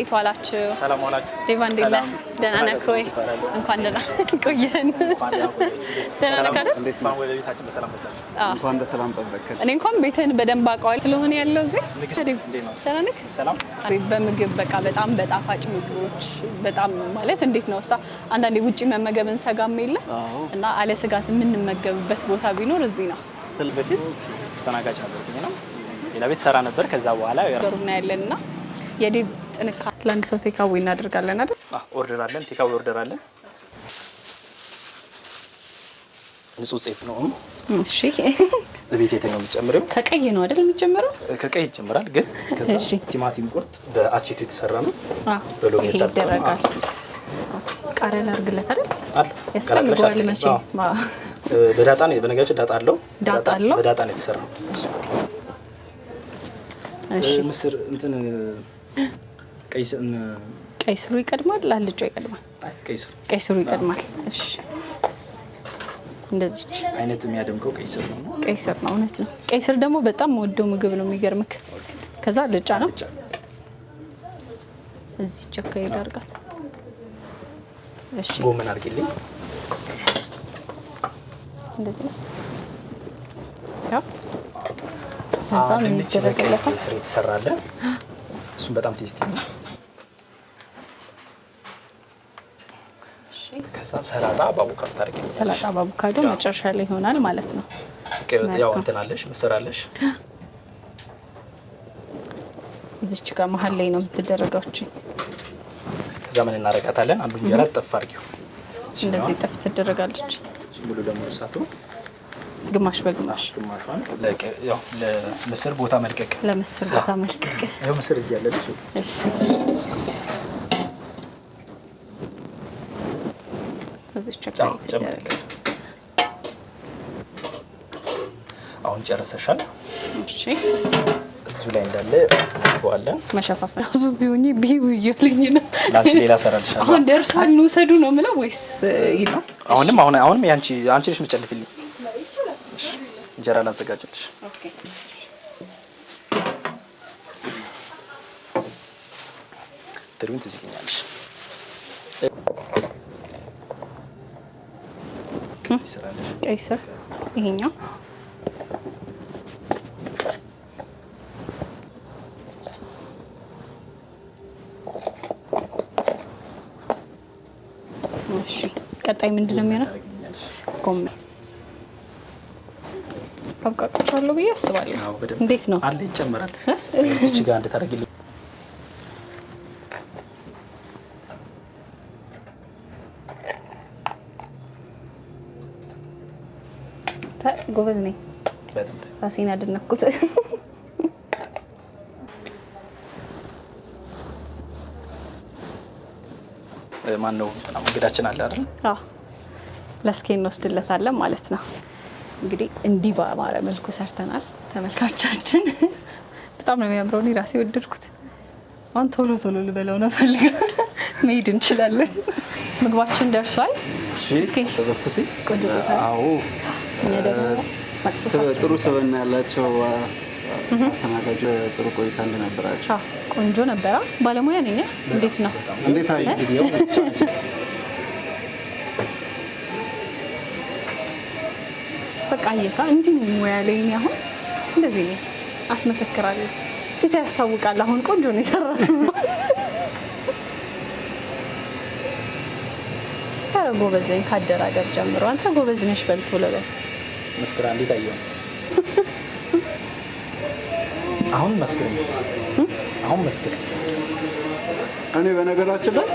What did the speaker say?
ይቷላችሁ ሰላም ዋላችሁ ዲቫን ዲላ ደህና ነህ ወይ እንኳን ደህና ቆየን ደህና ነህ አይደል እንዴት ነው ወደ ቤታችን በሰላም መጣችሁ እንኳን በሰላም ጠበቀን እኔ እንኳን ቤትህን በደንብ አውቀዋለሁ ስለሆነ ያለው እዚህ ደህና ነህ ሰላም በምግብ በቃ በጣም በጣፋጭ ምግቦች በጣም ማለት እንዴት ነው እሳ አንዳንዴ ውጪ መመገብን ሰጋም የለ እና አለ ስጋት የምንመገብበት ቦታ ቢኖር እዚህ ነው በፊት አስተናጋጅ ነበርኩኝ ነው ሌላ ቤት ሰራ ነበር ከዛ በኋላ ያሩና ያለና የዲብ ጥንካ ለአንድ ሰው ቴካዊ እናደርጋለን አይደል? ኦርደር አለን ቴካዊ ኦርደር አለን ንጹህ ጤፍ ነው እሺ ዘቤት የተኛው የሚጨምረው ከቀይ ነው አይደል የሚጨምረው ከቀይ ይጨምራል ግን ከዛ ቲማቲም ቁርጥ በአቼቶ የተሰራ ነው በሎሚ ይደረጋል ቃሪያ ላርግለት አይደል ያስፈልጋል መቼ በዳጣ ነው በነገራችን ዳጣ አለው በዳጣ ነው የተሰራው እሺ ምስር እንትን ቀይ ስሩ ይቀድማል ላልጆ ይቀድማል ቀይ ስሩ ይቀድማል እሺ እንደዚህ አይነት የሚያደምቀው ቀይ ስር ነው ቀይ ስር ነው እውነት ነው ቀይ ስር ደግሞ በጣም ወደው ምግብ ነው የሚገርምክ ከዛ ልጫ ነው እዚህ ቸካ ይዳርጋት እሺ ጎመን አርግልኝ እንደዚህ ነው ያው ከዛ ምን ይደረግለታ ስር የተሰራለ እሱም በጣም ቴስቲ ነው እሺ ከዛ ሰላጣ በአቮካዶ ታርጊልኝ ሰላጣ በአቮካዶ መጨረሻ ላይ ይሆናል ማለት ነው ያው እንትን አለሽ ምስር አለሽ እዚች ጋር መሀል ላይ ነው የምትደረገው ከዛ ምን እናረጋታለን አንዱ እንጀራ ጠፍ አርጊው እንደዚህ ጠፍ ትደረጋለች ሙሉ ደግሞ እሳቱ ግማሽ በግማሽ ግማሽዋን ያው ለምስር ቦታ መልቀቅ ለምስር ቦታ መልቀቅ ያው ምስር እዚህ ያለልሽ እሺ እዚህ ቸካይ ተደረገ አሁን ጨርሰሻል እሺ እዚሁ ላይ እንዳለ ትዋለን መሸፋፈን አዙዚውኝ ቢዩ ይያለኝ ነው ላንቺ ሌላ ሰራልሻለሁ አሁን ደርሷል ነው ሰዱ ነው ምለው ወይስ ይላል አሁንም አንቺ ልጅ መጨልፍልኝ እንጀራ ላዘጋጅልሽ ኦኬ ትሩን ትዝልኛለሽ ቀይ ስር ይሄኛው እሺ ቀጣይ ምንድነው የሚሆነው ጎመን አብቃቅቻለሁ ብዬ አስባለሁ እንዴት ነው አለ ይጨመራል እዚች ጋር እንደታረግልኝ ጎበዝ ነኝ በደንብ ራሴን አደነኩት ማን ነው እንግዳችን አለ አይደል አዎ ለስኬን ወስድለታለን ማለት ነው እንግዲህ እንዲህ በአማረ መልኩ ሰርተናል ተመልካቾቻችን በጣም ነው የሚያምረው እኔ ራሴ ወደድኩት አሁን ቶሎ ልበለው ነው ፈልገው መሄድ እንችላለን ምግባችን ደርሷል እስኪ ተበኩቲ ቆንጆ አዎ እኛ ደግሞ ጥሩ ሰበና ያላቸው አስተናጋጅ ጥሩ ቆይታ እንደነበራቸው ቆንጆ ነበር ባለሙያ ነኝ እንዴት ነው እንዴት አይ ቪዲዮ በቃ ይካ እንዲህ ነው ሙያ ላይ ነው አሁን እንደዚህ ነው አስመሰክራለሁ ፊት ያስታውቃል አሁን ቆንጆ ነው የሰራው ጎበዝ ነኝ ካደራደር ጀምሮ አንተ ጎበዝ ነሽ በልቶ ለበል መስክራ እንዴት አየው አሁን መስክር እኔ በነገራችን ላይ